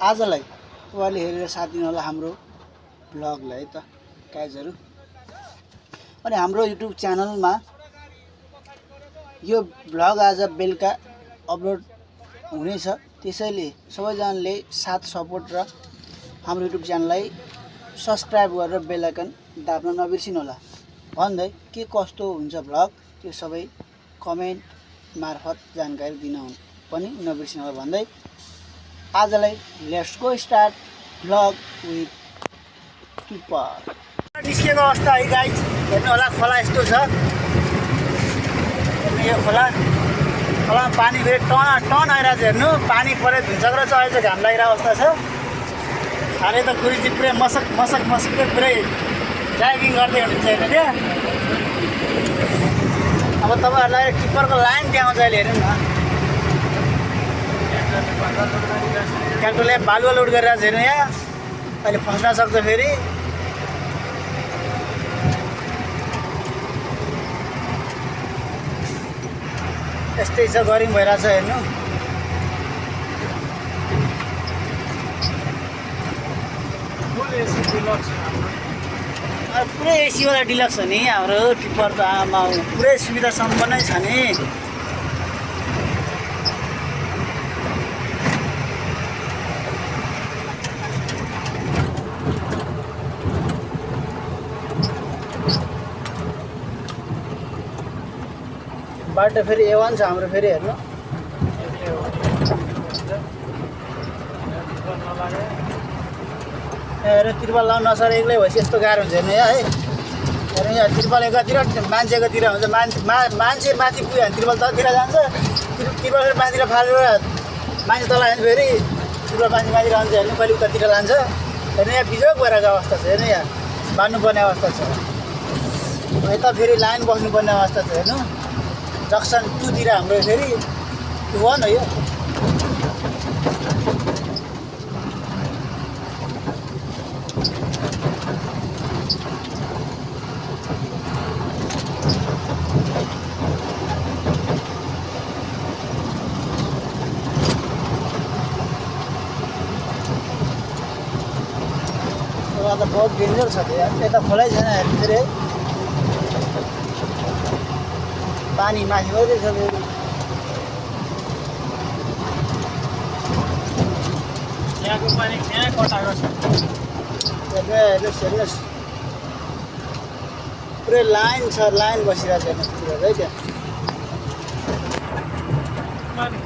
आजलाई तपाईँले हेरेर साथ दिनु होला हाम्रो ब्लगलाई है त गाइजहरू। अनि हाम्रो युट्युब च्यानलमा यो ब्लग आज बेलुका अपलोड हुनेछ, त्यसैले सबैजनाले साथ सपोर्ट र हाम्रो युट्युब च्यानललाई सब्सक्राइब गरेर बेल आइकन दाब्न नबिर्सिनु होला भन्दै के कस्तो हुन्छ ब्लग त्यो सबै कमेन्ट मार्फत जानकारी दिन पनि नबिर्सिनु होला भन्दै आजलाई let's go start blog with किपर। निस्केको अवस्था है गाइज, हेर्नु होला खोला यस्तो छ। यो खोलामा पानी फेरि टन आइरहेको छ। हेर्नु पानी परे धुन्छक्र छ, अहिले चाहिँ घाम लागिरहेको अवस्था छ। हालै त खुरी पुरै मसक पुरै ड्राइभिङ गर्दै हुनुहुन्छ हेर्नु क्या। अब तपाईँहरूलाई किपरको लाइन देखाउँछ अहिले हेर्नु न। ट्र्याक्टरले बालुवा लोड गरिरहेको छ हेर्नु यहाँ, अहिले फस्न सक्छ फेरि। यस्तै छ, गरिङ भइरहेछ हेर्नु। पुरै एसीवाला डिलक्स हो नि हाम्रो टिप्पर त। आमा पुरै सुविधा सम्पन्नै छ नि। बाटो फेरि A1 छ हाम्रो फेरि हेर्नु। हेर्नु तिरपाल लाउनु नसर एक्लै भएपछि यस्तो गाह्रो हुन्छ हेर्नु यहाँ है। हेर्नु यहाँ तिरपाल एकातिर मान्छे एकातिर हुन्छ। मान्छे माथि पुग्यो भने तिरपाल तलतिर जान्छ, तिरपाल फेरि माथितिर फालेर मान्छे तल जान्छ फेरि तिरपाल माथि रहन्छ। हेर्नु कहिले उतातिर लान्छ। हेर्नु यहाँ बिजोग भइरहेको अवस्था छ हेर्नु, यहाँ बाँध्नुपर्ने अवस्था छ। यता फेरि लाइन बस्नुपर्ने अवस्था छ हेर्नु। जक्सन 2 तिर हाम्रो फेरि 1 हो यो। त बहुत डेन्जर छ यार, यता खोलै छैन हेर्नु फेरि पानी माथि मात्रै छ फेरि। यहाँको पानी कहाँ कटाएको छ हेर्नुहोस्, पुरै लाइन छ, लाइन बसिरहेको छ हेर्नुहोस् है त्यहाँ।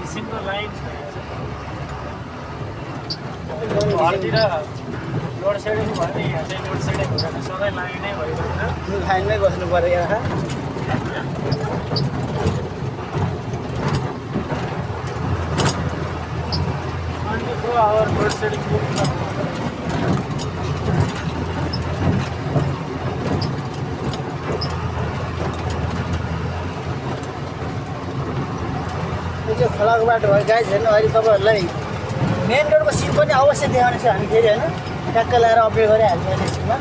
किसिमको लाइन छ घरतिर लोड सेडिङ भयो नि। यहाँ चाहिँ लोड सेडिङ हुँदैन, सधैँ लाइनै भइरहेको छ। लाइनमै बस्नु पऱ्यो यहाँ। 24 आवर लोड सेडिङ यो चाहिँ खोलाको बाटो भयो गाइज हेर्नु। अहिले तपाईँहरूलाई मेन रोडको सिन पनि अवश्य देखाउने छ हामी फेरि होइन। ट्याक्क लगाएर अपडेट गरिहाल्छौँ एकछिनमा।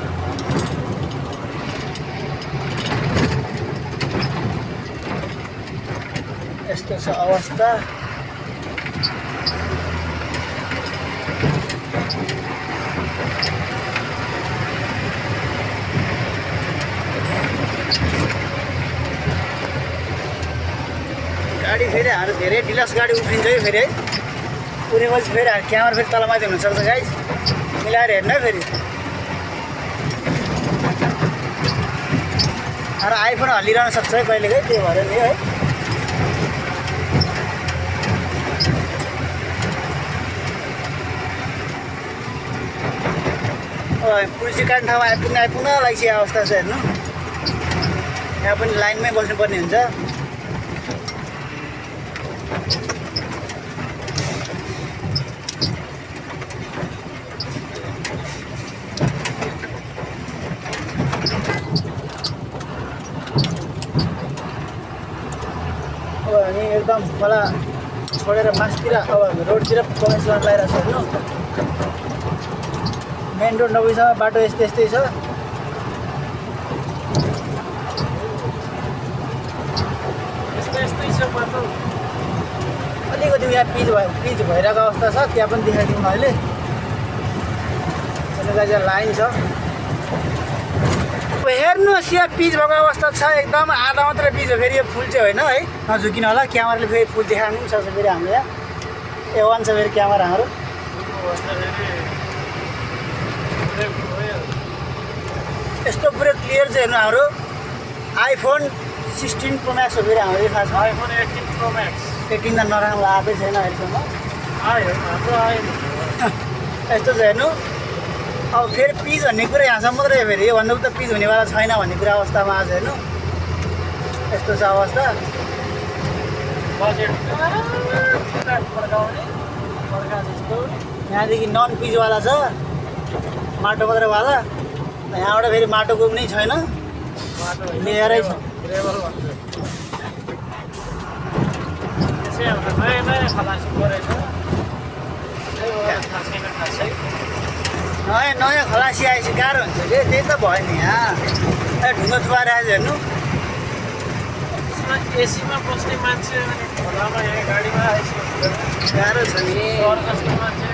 यस्तो छ अवस्था। गाडी फेरि हाम्रो धेरै डिलक्स गाडी उफ्रिन्छ है फेरि है। उफ्रेपछि फेरि क्यामेरा फेरि तलमाथि हुनसक्छ गाइज, मिलाएर हेर्नु है फेरि। र आइफोन हल्लिरहन सक्छ है कहिलेकै, त्यही भएर नि है। पुलिस काट्ने ठाउँमा आइपुग्न लागिसकेको अवस्था छ हेर्नु। यहाँ पनि लाइनमै बस्नुपर्ने हुन्छ। अब हामी एकदम खोला छोडेर मासतिर अब रोडतिर प्रवेश गर्न लागिरहेको छ हेर्नु। मेन रोड नभएसम्म बाटो यस्तै छ। यस्तै छ बाटो। अलिकति यहाँ पिच भइरहेको अवस्था छ, त्यहाँ पनि देखाइदिउँ अहिले। गाइज लाइन छ। अब हेर्नुहोस् यहाँ पिच भएको अवस्था छ एकदम आधा मात्रै पिच हो। फेरि यो फुल चाहिँ होइन है, नझुकिन होला। क्यामेराले फेरि फुल देखाउनु पनि सक्छ फेरि हाम्रो यहाँ A1 छ फेरि क्यामेरा हाम्रो। यस्तो पुरै क्लियर चाहिँ हेर्नु हाम्रो iPhone 16 Pro Max हो फेरि हाम्रो यो खासमा। iPhone 18 Pro Max 18 त नराम्रो आएकै छैन अहिलेसम्म। आयो हाम्रो आयो। यस्तो छ हेर्नु। अब फेरि पिच भन्ने कुरा यहाँसम्म मात्रै हो। फेरि योभन्दा त पिच हुनेवाला छैन भन्ने कुरा अवस्थामा आज हेर्नु यस्तो छ अवस्था। बजेट फर्का जस्तो यहाँदेखि नन पिचवाला छ, माटो मात्रैवाला। यहाँबाट फेरि माटोको पनि छैन, बाटो लेयरै छ। ग्रेभल भन्छ। त्यसै हाम्रो नयाँ नयाँ खलासी गरेछ। खासै नयाँ खलासी आएपछि गाह्रो हुन्छ कि त्यही त भयो नि। यहाँ ढुङ्गा थुपाएर आएछ हेर्नु। एसीमा बस्ने मान्छे अनि खोलामा यहाँ गाडीमा आइसक्यो गाह्रो छ नि। सहर जस्तो मान्छे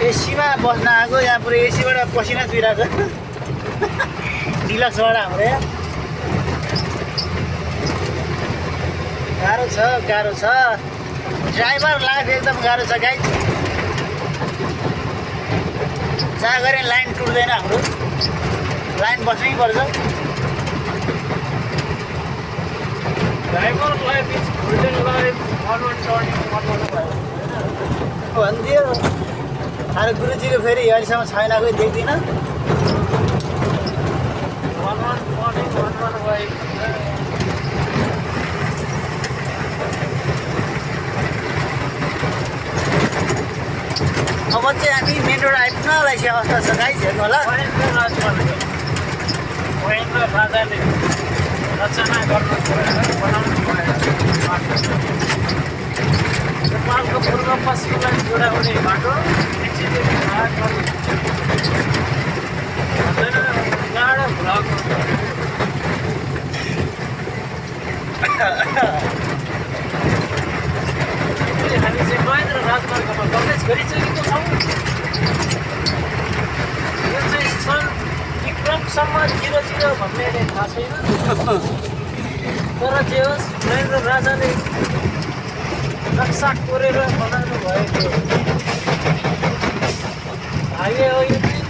एसीमा बस्न आएको यहाँ पुरै एसीबाट पसिना चुइरहेको छ डिलक्सबाट हाम्रो यहाँ। गाह्रो छ गाह्रो छ। ड्राइभर लाइफ एकदम गाह्रो छ गाइस। जहाँ गरे लाइन टुट्दैन हाम्रो, लाइन बस्नै पर्छ। Driver life is golden life forward turning forward भयो भनिदियो। अरे गुरुजीको फेरि अहिलेसम्म छैन कोही देख्दिनँ। फरवर्ड टर्निङ फरवर्ड भयो। अब चाहिँ हामी मेन रोड आइपुग्न लागेको अवस्था छ गाइस हेर्नु होला। महेन्द्र राजाले रचना गर्नु बनाउनु भयो। नेपालको पूर्व पश्चिमलाई जोडाउने बाटो गाडा भ्लग हामी चाहिँ महेन्द्र राजमार्गमा प्रवेश गरिसकेको छौँ। यो चाहिँ सन् विक्रमसम्म 00 भन्ने थाहा छैन, तर जे होस् महेन्द्र राजाले नक्सा कोरेर बनाउनु भएको हाइवे हो यो चाहिँ।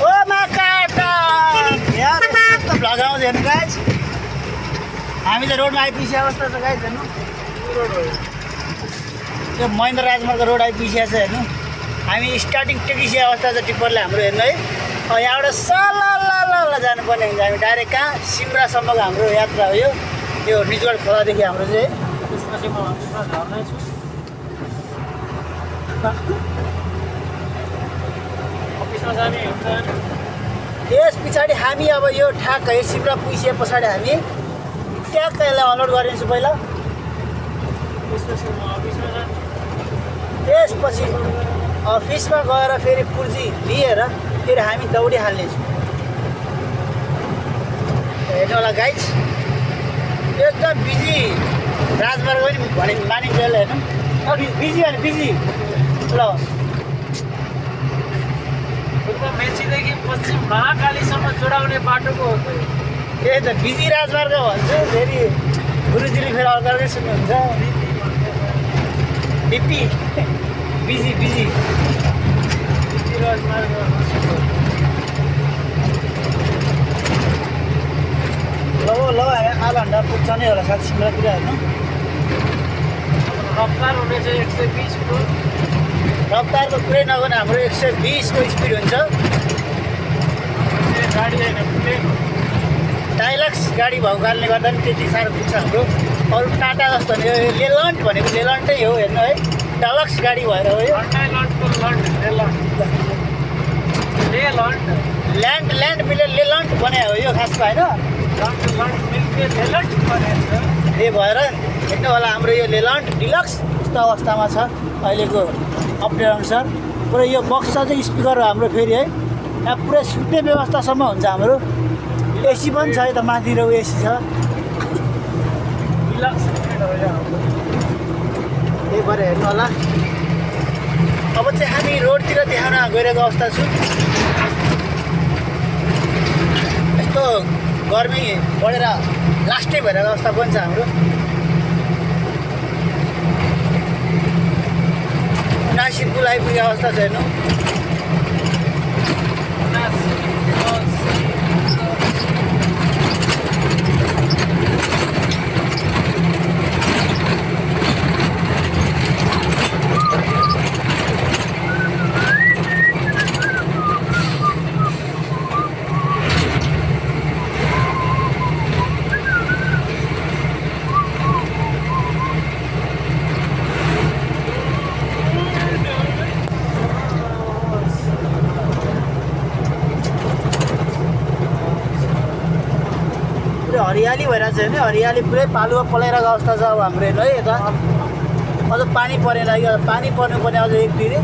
ओ माका यहाँ कस्तो भ्लग आउँछ हेर्नु गाइस। हामी चाहिँ रोडमा आइपुगेको अवस्था छ गाइस हेर्नु। रोड हो यो महेन्द्र राजमार्ग रोड आइपुगेको छ हेर्नु। हामी स्टार्टिङ टेकिसकेको अवस्था छ टिप्परले हाम्रो हेर्नु है। यहाँबाट सल्ल जानुपर्ने हुन्छ। हामी डाइरेक्ट कहाँ सिमरासम्मको हाम्रो यात्रा हो यो। यो निजगढ खोलादेखि हाम्रो चाहिँ त्यसपछि म अफिसमा झर्नेछु। अफिसमा जाने हुन्छ। त्यस पछाडि हामी अब यो ठ्याक्क है सिमरा पुगिसके पछाडि हामी ट्याक्क यसलाई अनलोड गरिदिन्छु पहिला। त्यसपछि म अफिसमा जान्छु। त्यसपछि अफिसमा गएर फेरि पुर्जी लिएर फेरि हामी दौडिहाल्नेछौँ। हेर्नु होला गाइस एकदम बिजी राजमार्ग पनि भने मानिन्छ यसलाई हेर्नु। बिजी भने बिजी ल। पूर्व मेचीदेखि पश्चिम महाकालीसम्म जोडाउने बाटोको हो त। त्यही त बिजी राजमार्ग भन्छु। फेरि गुरुजीले फेरि अर्कै सुन्नुहुन्छ। बिपी बिजी बिजी राजमार्ग ल हामी आधा घन्टा पुग्छ नै होला साथी सिमरातिर हेर्नु। रफ्तार हुने चाहिँ 120 को। रफ्तारको कुरै नगर्नु हाम्रो 120 को स्पिड हुन्छ। गाडी होइन प्लेन हो। डाइलक्स गाडी भएको कारणले गर्दा पनि त्यति साह्रो पुग्छ हाम्रो। अरू टाटा जस्तो भने लेलन्ट भनेको लेलन्टै हो हेर्नु है। डालक्स गाडी भएर हो यो। ल्यान्ड मिले लेलन्ट बनायो हो यो खासमा होइन। त्यही भएर हेर्नु होला हाम्रो यो लेलन्ट डिलक्स यस्तो अवस्थामा छ अहिलेको अपडेट अनुसार। पुरै यो बक्स चाहिँ स्पिकर हो हाम्रो फेरि है। यहाँ पुरै सुत्ने व्यवस्थासम्म हुन्छ हाम्रो। एसी पनि छ यता माथि र एसी छ। त्यही भएर हेर्नु होला। अब चाहिँ हामी रोडतिर देखाउन गइरहेको अवस्था छु। यस्तो गर्मी बढेर लास्टै भइरहेको अवस्था पनि छ हाम्रो। 79 पुल आइपुगेको अवस्था छ हेर्नु। हरियाली भइरहेको छ होइन, हरियाली पुरै पालुवा पलाइरहेको अवस्था छ अब हाम्रो हेर्नु है। यता अझ पानी परेन, यो पानी पर्नुपर्ने अझ 1 डिग्री।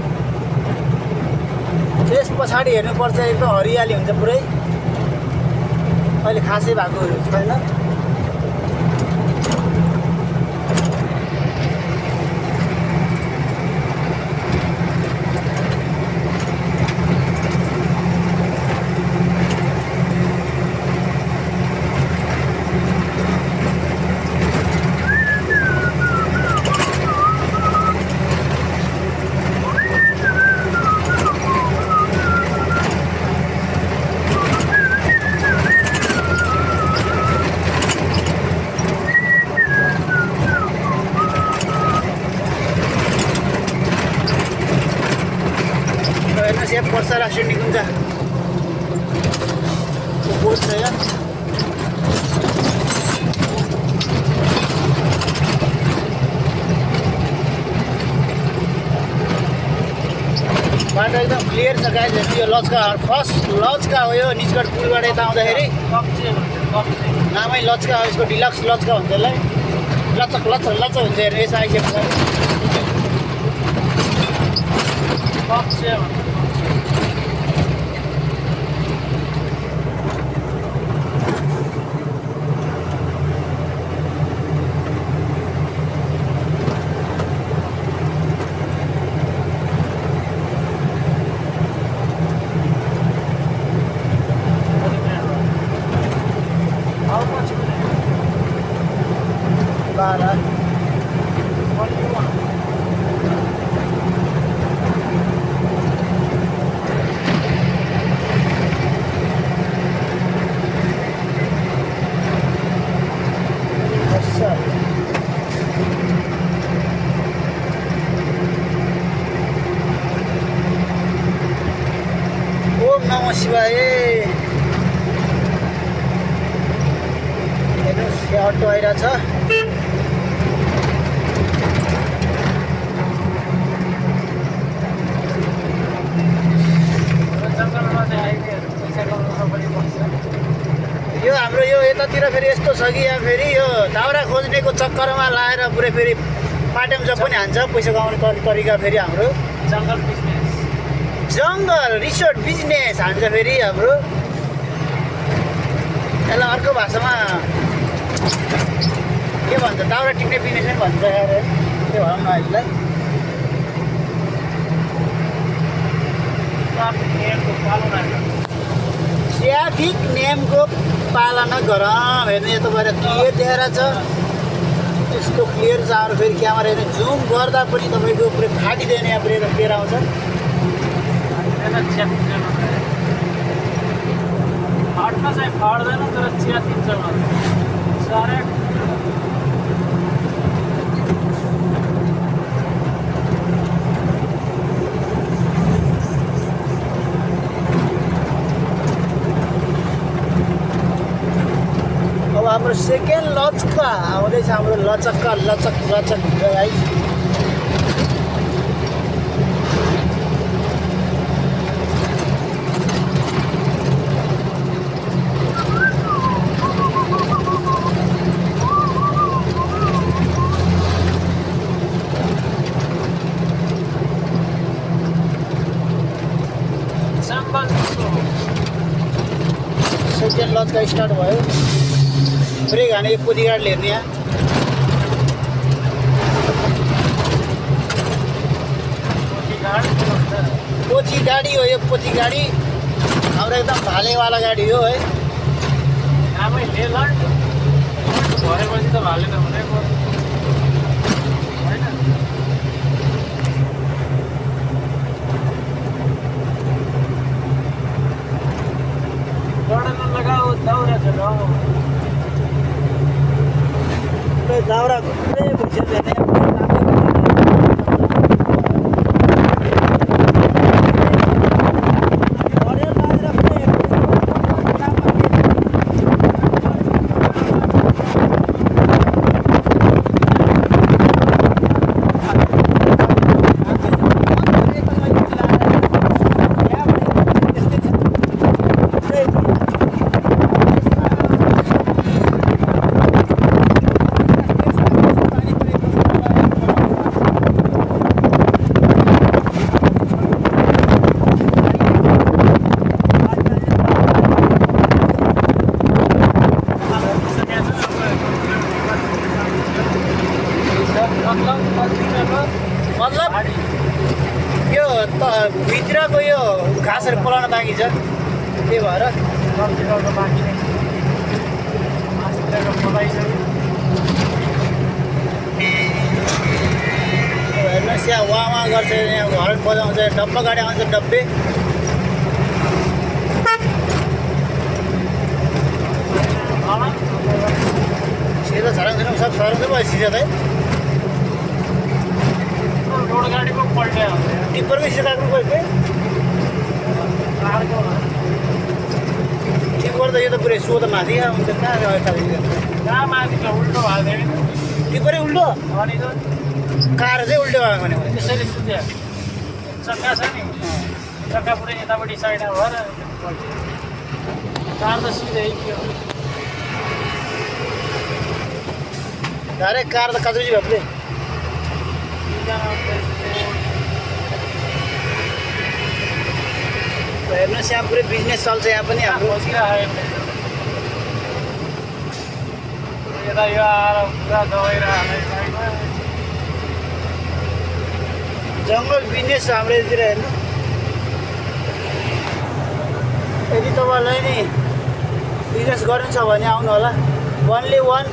त्यस पछाडि हेर्नुपर्छ एकदम हरियाली हुन्छ पुरै। अहिले खासै भएको छैन। पर्सा राष्ट्रिय निकुञ्ज पोस्ट छ यहाँ। बाटो एकदम क्लियर छ गाइज। यो लचका फर्स्ट लचका हो यो निजगढ पुलबाट यता आउँदाखेरि। नामै लचका हो, यसको डिलक्स लचका हुन्छ यसलाई। लचक लचक लचक हुन्छ हेर्नु यसो आइसकेको छ। ओम नमः शिवाय। हेर्नुहोस् यो अटो आइरहेछ। यो हाम्रो यो यतातिर फेरि यस्तो छ कि यहाँ फेरि यो दाउरा खोज्नेको चक्करमा लाएर पुरै फेरि पाटेम जब पनि हान्छ पैसा कमाउने तरिका फेरि हाम्रो जङ्गल रिसोर्ट बिजनेस हान्छ फेरि हाम्रो। यसलाई अर्को भाषामा के भन्छ, दाउरा टिप्ने बिजनेस नै भन्छ यार। त्यो भनौँ न यसलाई। ट्राफिक नियमको पालना गरौँ। हेर्नु यता गएर क्लियर देखाएर छ, यस्तो क्लियर छ हाम्रो। फेरि क्यामेरा हेर्नु जुम गर्दा पनि तपाईँको पुरै फाटिँदैन, यहाँ पुरै क्लियर आउँछ। फाट्न चाहिँ फाट्दैन तर च्यातिन्छ साह्रै। अब हाम्रो सेकेन्ड लचका आउँदैछ, हाम्रो लचक्का लचक लचक है। सेकेन्ड लचका स्टार्ट भयो। ब्रेक हाने एक पोथीगाडले हेर्ने यहाँ। पोथी गाडी हो यो, पोथी गाडी हाम्रो एकदम भालेवाला गाडी हो है। आमै लेलन्ड भरेपछि त भाले त हुनै पर्यो होइन। दौडन लगाऊ दाउरा चलाऊ दाउरा पुरै भइसक्यो भने मतलब यो त भित्रको यो घाँसहरू पलाउन बाँकी छ, त्यही भएर बाँकी नै हेर्नुहोस् यहाँ वहाँ गर्छ, यहाँ हर्न बजाउँछ, डब्बा गाडी आउँछ, डब्बे सिधा झराङ छैन सब सरन्छ भयो सिधा त रोड गाडी पो पल्ट्यो टिप्परकै सिधा लाग्नु गयो के टिप्पर त यो त पुरै सो त माथि हुन्छ कहाँ कहाँ माथि छ उल्टो भएको थियो टिप्परै उल्टो अनि त कार चाहिँ उल्टो भएको भने त्यसरी सुत्यो चक्का छ नि चक्का पुरै यतापट्टि साइडमा भएर कार त सिधै के हो डाइरेक्ट कार त कचुजी भएपछि हेर्नुहोस् यहाँ पुरै बिजनेस चल्छ यहाँ पनि हाम्रो यता यो आएर पुरा दबाइरहेको जङ्गल बिजनेस छ हाम्रो यतातिर हेर्नु। यदि तपाईँलाई नि बिजनेस गर्नु छ भने आउनु होला, ओन्ली वान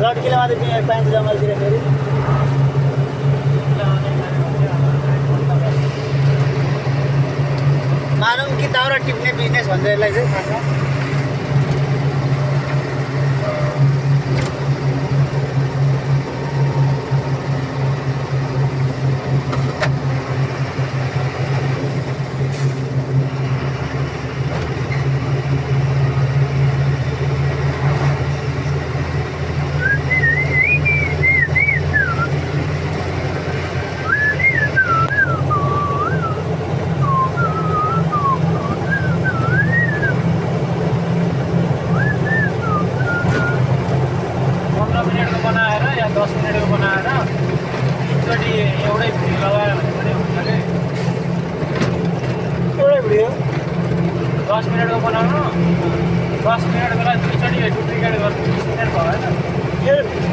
लड्कीले मात्रै पाइन्छ जङ्गलतिर। फेरि मानौँ कि दाउरा टिप्ने बिजनेस भन्छ यसलाई चाहिँ।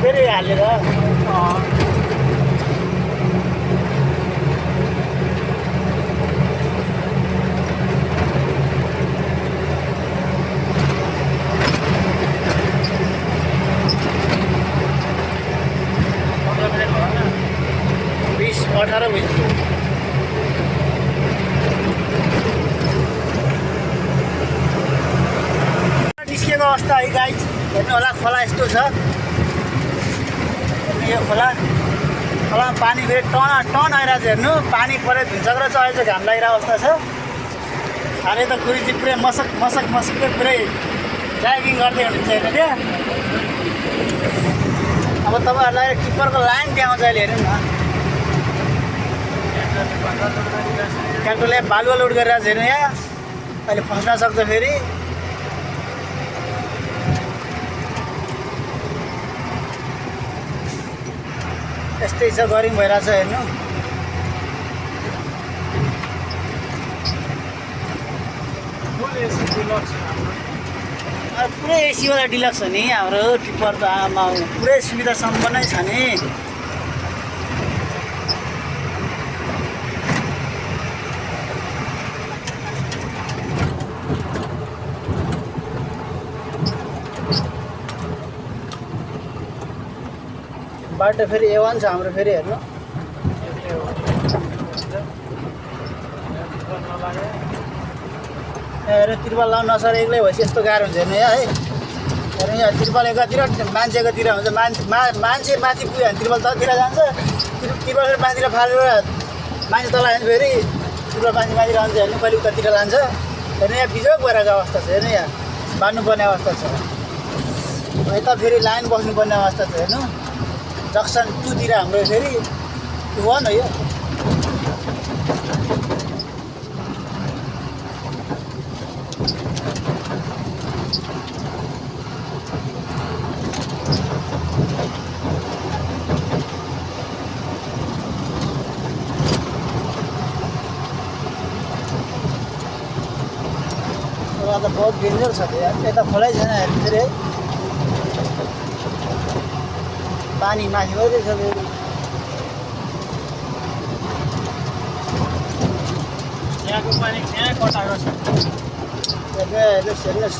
फेरि हालेर निस्केको अवस्था है गाइज, हेर्नु होला खोला यस्तो छ। यो खोलामा पानी फेरि टन आइरहेको छ। हेर्नु पानी परेर भिजग्रो छ, अहिले चाहिँ घाम लागिरहेको अवस्था छ। हाले त गुरुजी पुरै मसक पुरै ड्राइभिङ गर्दै हुनुहुन्छ होइन त्यहाँ। अब तपाईँहरूलाई टिप्परको लाइन देखाउँछ अहिले हेर्नु न। ट्र्याक्टरले बालुवा लोड गरिरहेको छ हेर्नु, यहाँ अहिले फस्न सक्छ फेरि। यस्तै छ, गरिङ भइरहेछ हेर्नु। पुरै एसीवाला डिलक्स हो नि हाम्रो टिप्पर त। आमा पुरै सुविधा सम्पन्नै छ नि। बाटो फेरि A1 छ हाम्रो फेरि हेर्नु हेर्नु तिरपाल लाउनु नसर एक्लै भएपछि यस्तो गाह्रो हुन्छ हेर्नु यहाँ है हेर्नु यहाँ तिरपाल एकातिर मान्छे एकातिर हुन्छ मान्छे माथि पुग्यो भने तिरपाल तलतिर जान्छ तिरपाल फेरि माथितिर फालेर मान्छे तल आयो भने फेरि तिरपाल मान्छे माथि रहन्छ हेर्नु कहिले उतातिर लान्छ हेर्नु यहाँ बिजोग भइरहेको अवस्था छ हेर्नु यहाँ बाँध्नुपर्ने अवस्था छ यता फेरि लाइन बस्नुपर्ने अवस्था छ हेर्नु जक्सन 2 तिर हाम्रो फेरि 1 हो यो त बहुत डेन्जर छ यता खोलै छैन हेर्नु फेरि है पानी माथि मात्रै छ फेरि यहाँको पानी यहाँ कटाएको छ हेर्नुहोस्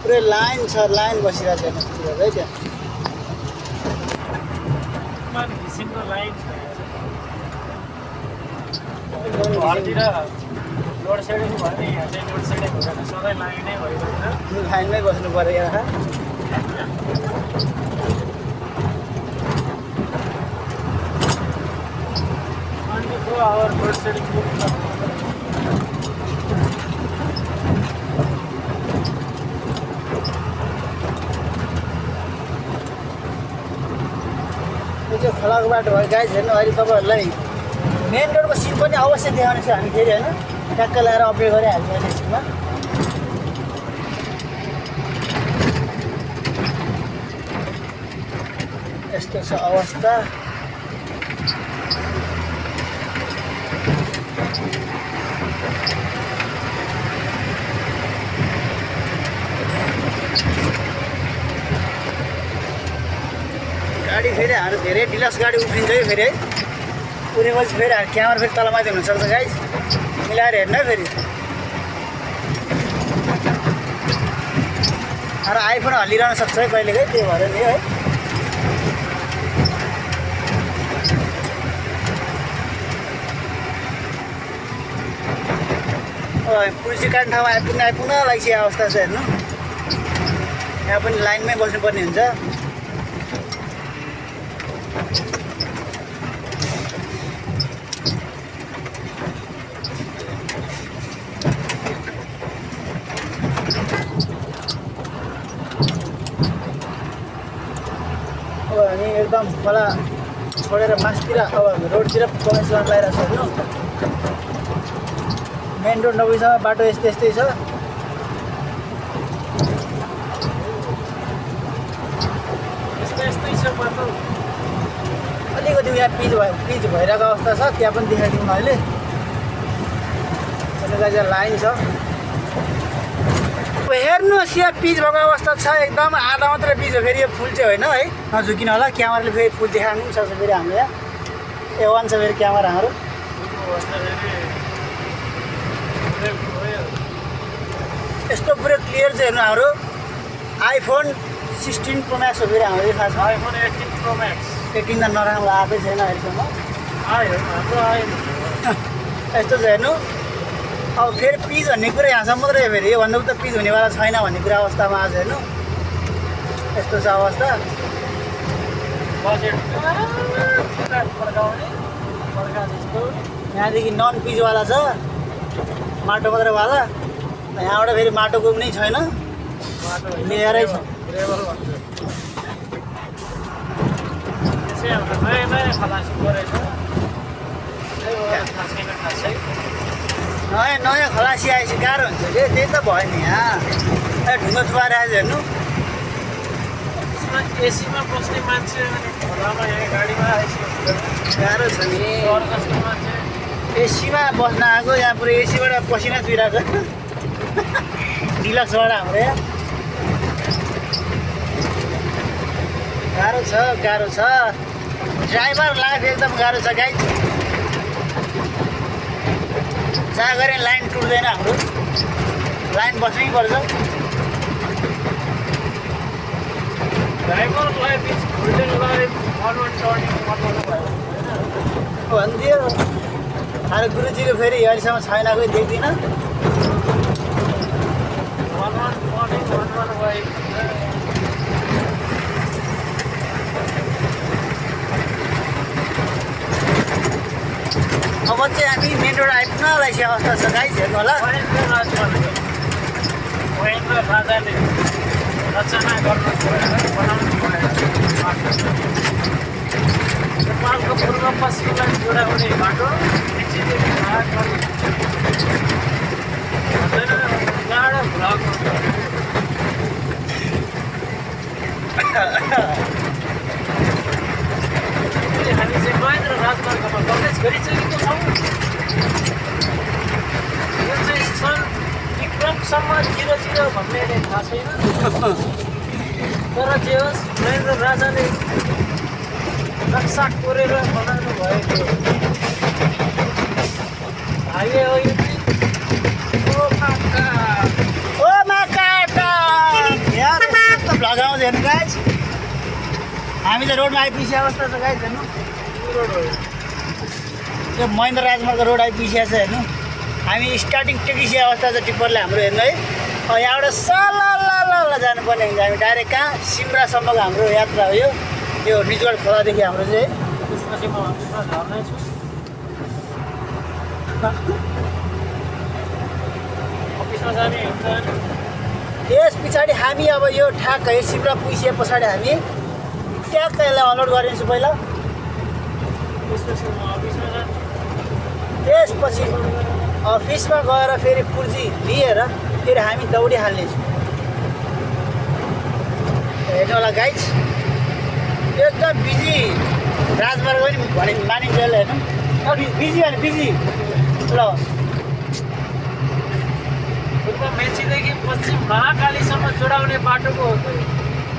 पुरै लाइन छ लाइन बसिरहेको छ हेर्नुहोस् है त्यहाँ किसिमको लाइन छ घरतिर लोड सेडिङ भयो नि यहाँ चाहिँ लोड सेडिङ हुँदैन सधैँ लाइनै भइरहेको लाइनमै बस्नु पऱ्यो यहाँ 24 आवर लोड सेडिङ यो चाहिँ खोलाको बाटो भयो गाइज हेर्नु अहिले तपाईँहरूलाई मेन रोडको सिन पनि अवश्य देखाउने छ हामी फेरि होइन ट्याक्क लगाएर अपडेट गरिहाल्छौँ अहिले सिनमा यस्तो छ अवस्था गाडी फेरि हाम्रो धेरै डिलक्स गाडी उफ्रिन्छ है फेरि है उफ्रेपछि फेरि क्यामेरा फेरि तलमाथि हुनसक्छ गाइस मिलाएर हेर्नु है फेरि र आइफोन हल्लिरहन सक्छ है कहिलेकै त्यही भएर नि है पुलिस काट्ने ठाउँमा आइपुग्न लागिसकेको अवस्था छ हेर्नु यहाँ पनि लाइनमै बस्नुपर्ने हुन्छ अनि एकदम खोला छोडेर मासतिर अब रोडतिर प्रवेश गर्न लागिरहेको छ हेर्नु मेन रोड नभएसम्म बाटो यस्तै छ यस्तै छ बाटो अलिकति यहाँ पिच भइरहेको अवस्था छ त्यहाँ पनि देखाइदिउँ अहिले त्यहाँनिर लाइन छ हेर्नुहोस् यहाँ पिच भएको अवस्था छ एकदम आधा मात्रै पिच हो फेरि यो फुल चाहिँ होइन है नझुकिन होला क्यामेराले फेरि फुल देखाउनु पनि सक्छ फेरि हाम्रो यहाँ A1 छ फेरि क्यामेरा हाम्रो यस्तो पुरै क्लियर चाहिँ हेर्नु हाम्रो आइफोन 16 प्रो म्याक्स हो फेरि हाम्रो खासमा आइफोन 18 प्रो म्याक्स 18 त नराम्रो आएकै छैन अहिलेसम्म आयो हाम्रो आयो यस्तो छ हेर्नु अब फेरि पिच भन्ने कुरा यहाँसम्म मात्रै हो फेरि योभन्दा उता पिच हुनेवाला छैन भन्ने कुरा अवस्थामा आज हेर्नु यस्तो छ अवस्था यहाँदेखि नन पिचवाला छ माटो मात्रैवाला यहाँबाट फेरि माटोको पनि छैन लेयरै छ नयाँ खलासी आएपछि गाह्रो हुन्छ कि त्यही त भयो नि यहाँ ढुङ्गा थुपाएर आएछ हेर्नु एसीमा बस्ने मान्छे खोलामा यहाँ गाडीमा गाह्रो छ नि मान्छे एसीमा बस्न आएको यहाँ पुरै एसीबाट पसिना चुइरहेको छ डिलक्सबाट हाम्रो यहाँ गाह्रो छ ड्राइभर लाइफ एकदम गाह्रो छ गाइस जहाँ गरे लाइन टुट्दैन हाम्रो लाइन बस्नै पर्छ ड्राइभरलाई बिच गोल्डेनलाई 11 टर्निङ बनाउनु भयो भन्थ्यो अरे गुरुजीको फेरि अहिलेसम्म छैन कोही देख्दिनँ 11 टर्निङ 11 भयो अब चाहिँ हामी मेन रोड आइपुग्न लागेको अवस्था छ गाइस हेर्नु होला महेन्द्र राजाले रचना गर्नु बनाउनु भयो नेपालको पूर्व पश्चिमलाई जोडाउने बाटो गाडो भ्लग हामी चाहिँ महेन्द्र राजमार्गमा प्रवेश गरिसकेको छौँ यो चाहिँ सन् विक्रमसम्म 00 भन्ने थाहा छैन तर जे होस् महेन्द्र राजाले नक्सा कोरेर बनाउनु भएको हाइवे हो यो यहाँ कस्तो भ्लग आउँछ हेर्नु गाइस हामी त रोडमा आइपुगेको अवस्था छ गाइस हेर्नु यो महेन्द्र राजमार्ग रोड आइपुगेको छ हेर्नु हामी स्टार्टिङ टेकिसकेको अवस्था छ टिप्परले हाम्रो हेर्नु है यहाँबाट सल्ल जानुपर्ने हुन्छ हामी डाइरेक्ट कहाँ सिमरासम्मको हाम्रो यात्रा हो यो त्यो निजगढ खोलादेखि हाम्रो चाहिँ त्यसपछि म झर्नै छु अफिसमा जाने हुन्छ त्यस पछाडि हामी अब यो ठ्याक्क है सिमरा पुगिसके पछाडि हामी ट्याक्क यसलाई अनलोड गरिदिन्छु पहिला त्यसपछि म अफिसमा जान्छु त्यसपछि अफिसमा गएर फेरि पुर्जी लिएर फेरि हामी दौडी हाल्नेछौँ हेर्नु होला गाइस एकदम बिजी राजमार्ग पनि भने मानिन्छ यसलाई हेर्नु बिजी भने बिजी ल पूर्व मेचीदेखि पश्चिम महाकालीसम्म जोडाउने बाटोको हो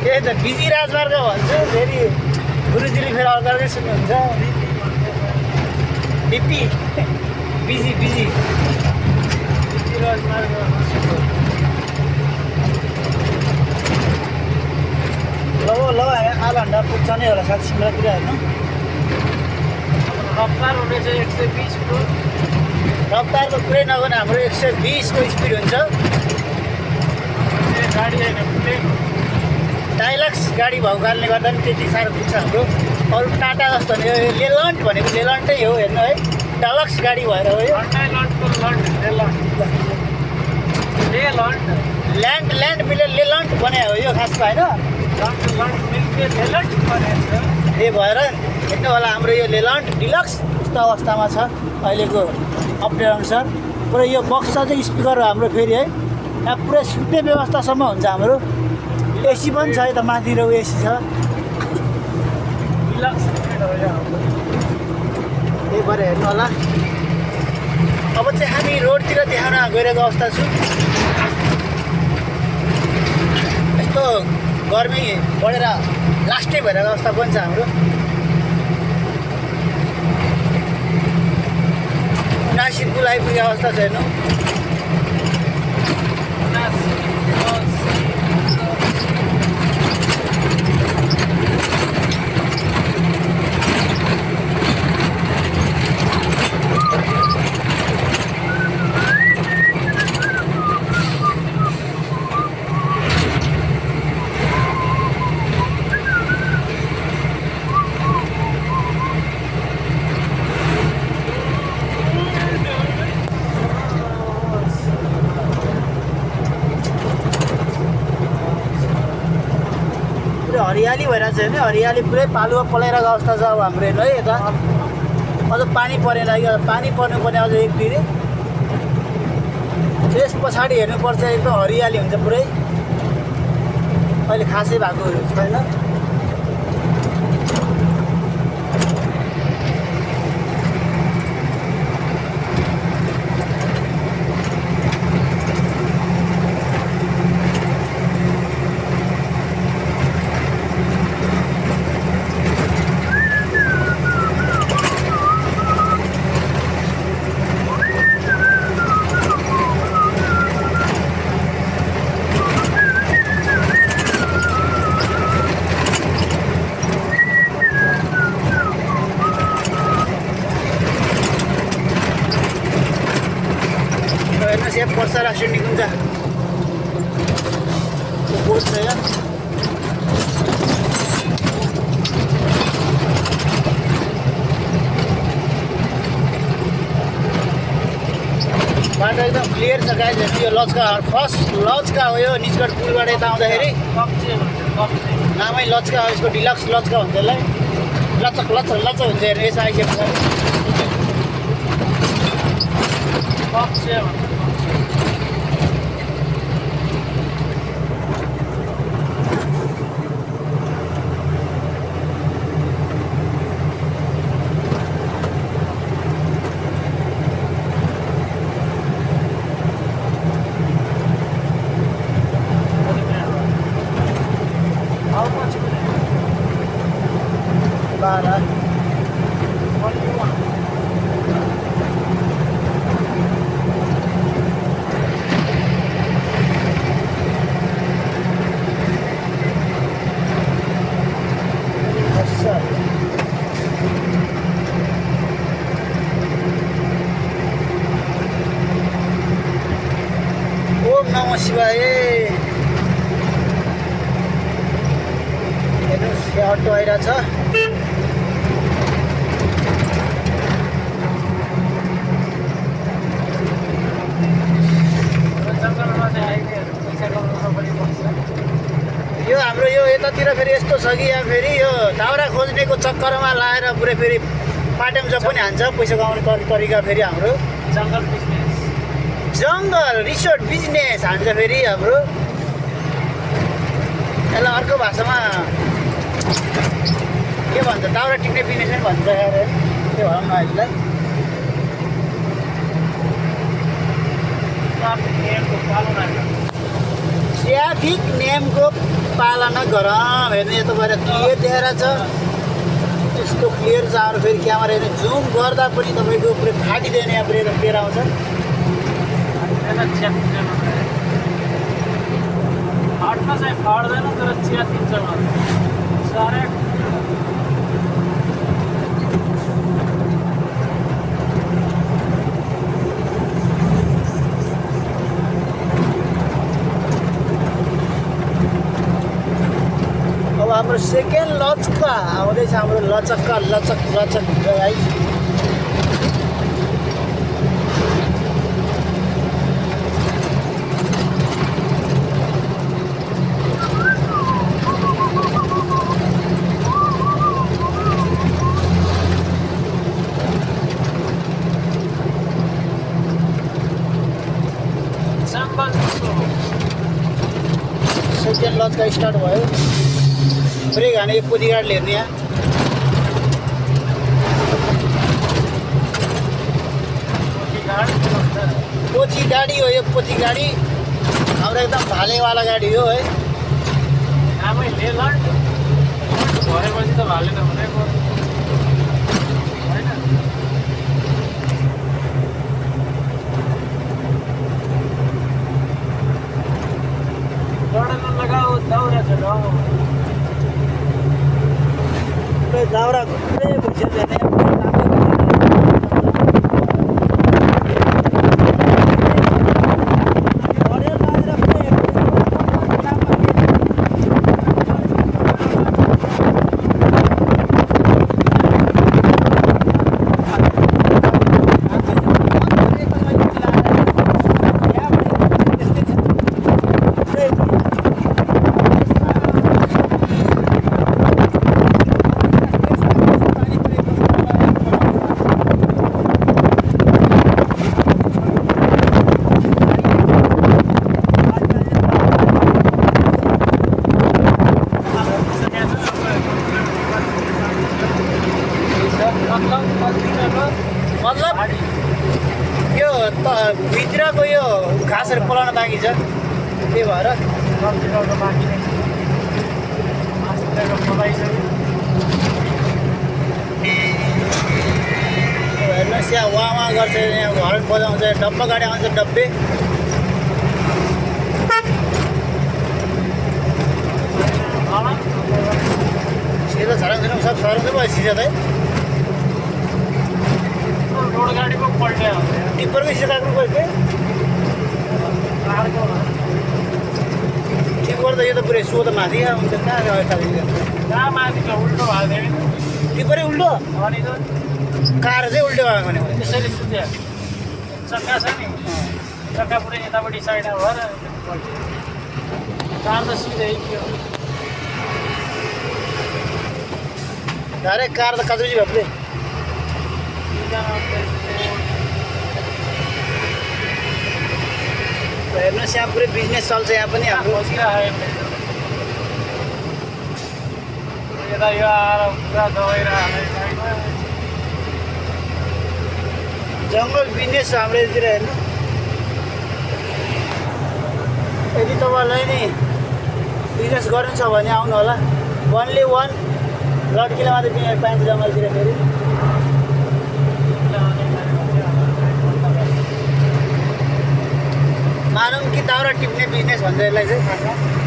त्यही त बिजी राजमार्ग भन्छ फेरि गुरुजीले फेरि अर्कै सुन्नुहुन्छ बिपी बिजी बिजी राजमार्ग ल हामी आधा घन्टा पुग्छ नै होला साथी सिमरातिर हेर्नु रफ्तार हुने चाहिँ 120 को रफ्तारको कुरै नगर्ने हाम्रो 120 को स्पिड हुन्छ गाडी होइन डाइलक्स गाडी भएको कारणले गर्दा पनि त्यति साह्रो पुग्छ हाम्रो अरू टाटा जस्तो नि यो लेलन्ट भनेको लेलन्टै हो हेर्नु है डलक्स गाडी भएर हो यो ल्यान्ड मिले लेलन्ट बनायो हो यो खासमा होइन त्यही भएर हेर्नु होला हाम्रो यो लेलन्ट डिलक्स यस्तो अवस्थामा छ अहिलेको अपडेट अनुसार पुरै यो बक्स चाहिँ स्पिकर हो हाम्रो फेरि है यहाँ पुरै सुत्ने व्यवस्थासम्म हुन्छ हाम्रो एसी पनि छ यता माथि र एसी छ त्यही भएर हेर्नु होला अब चाहिँ हामी रोडतिर देखाउन गइरहेको अवस्था छु यस्तो गर्मी बढेर लास्टै भइरहेको अवस्था पनि छ हाम्रो नासिक पुल आइपुगेको अवस्था छ हेर्नु हरियाली भइरहेको छ होइन हरियाली पुरै पालुवा पलाइरहेको अवस्था छ अब हाम्रो हेर्नु है यता अझ पानी परेन यो पानी पर्नुपर्ने अझ एक फेरि त्यस पछाडि हेर्नुपर्छ एकदम हरियाली हुन्छ पुरै अहिले खासै भएकोहरू छैन पर्सा राष्ट्रिय निकुञ्ज पोस्ट छ यहाँ। बाटो एकदम क्लियर छ गाइज। यो लचका फर्स्ट लचका हो यो निजगढ पुलबाट यता आउँदाखेरि नामै लचका हो। यसको डिलक्स लचका हुन्छ यसलाई। लचक लचक लचक हुन्छ हेर्नु यसमा आइसकेको छ। ओम नमः शिवाय। हेर्नुहोस् यहाँ अटो आइरहेछ। यो हाम्रो यो यतातिर फेरि यस्तो छ कि यहाँ फेरि यो दाउरा खोज्नेको चक्करमा लाएर पुरै फेरि पार्ट टाइम जब पनि हान्छ। पैसा कमाउने तरिका फेरि हाम्रो जङ्गल रिसोर्ट बिजनेस हान्छ फेरि हाम्रो। यसलाई अर्को भाषामा के भन्छ दाउरा टिप्ने बिजनेस नै भन्छ यार। के भनौँ न यसलाई। ट्राफिक नियमको पालना गरौँ। हेर्नु यता गएर क्लियर देखाएर छ। यस्तो क्लियर छ। अरू फेरि क्यामेरा हेर्नु जुम गर्दा पनि तपाईँको पुरै फाटिँदैन। यहाँ ब्रेक आउँछ। फाट्न चाहिँ फाट्दैन तर च्यातिन्छ साह्रै। अब हाम्रो सेकेन्ड लचका आउँदैछ। हाम्रो लचक्का लचक लचक हुन्छ गाइस। सेकेन्ड लचका स्टार्ट भयो। ब्रेक हाने यो पोथी गाडीले हेर्ने यहाँ। पोथी गाडी हो यो। पोथी गाडी हाम्रो एकदम भालेवाला गाडी हो है। आमै लेलन्ड भएपछि त भाले त हुनै पर्छ होइन। दौडन लगाऊ दाउरा चढाऊ। दाउरा पुरै भइसक्यो। मतलब यो भित्रको यो घाँसहरू पलाउन बाँकी छ। त्यही भएर हेर्नुहोस् यहाँ वहाँ गर्छ। यहाँ हर्न बजाउँछ। डब्बा गाडी आउँछ। डब्बे सिधा झराङ झराङ सब सर्छ भयो सिधा है। रोड गाडी पो पल्ट्या टिप्परकै सिधा काट्नु गयो अर्को ठिक गर्दा यो त पुरै सो त माथि हुन्छ कहाँ गयो यतादेखि कहाँ माथि छ उल्टो भएको थियो टिपरै उल्टो अनि त कार चाहिँ उल्टो भएको भने त्यसरी सुत्या चक्का छ नि चक्का पुरै यतापट्टि साइडमा भएर कार त सिधै थियो डाइरेक्ट कार त कत्रुजी भएपछि हेर्नुहोस् यहाँ पुरै बिजनेस चल्छ यहाँ पनि हाम्रो यता यो आएर पुरा दबाइरहेको साइडमा जङ्गल बिजनेस छ हाम्रो यतितिर हेर्नु यदि तपाईँलाई नि बिजनेस गर्नु छ भने आउनु होला ओन्ली वान लड्कीले मात्रै पाइन्छ जङ्गलतिर फेरि मानौँ कि दाउरा टिप्ने बिजनेस भन्छ यसलाई चाहिँ खासमा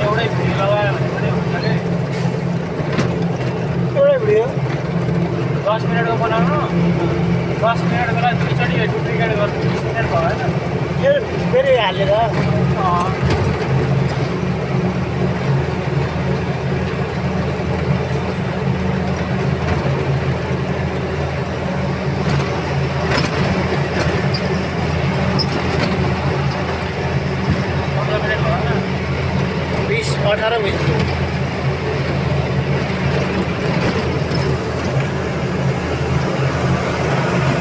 एउटै भिडियो लगायो भने पनि हुन्छ कि एउटै भिडियो 10 मिनटको बनाउनु 10 मिनटको लागि दुईचोटि डुप्लिकेट गर्नु 20 मिनट भयो होइन फेरि हालेर मिनट भयो होइन 20-18 मिनट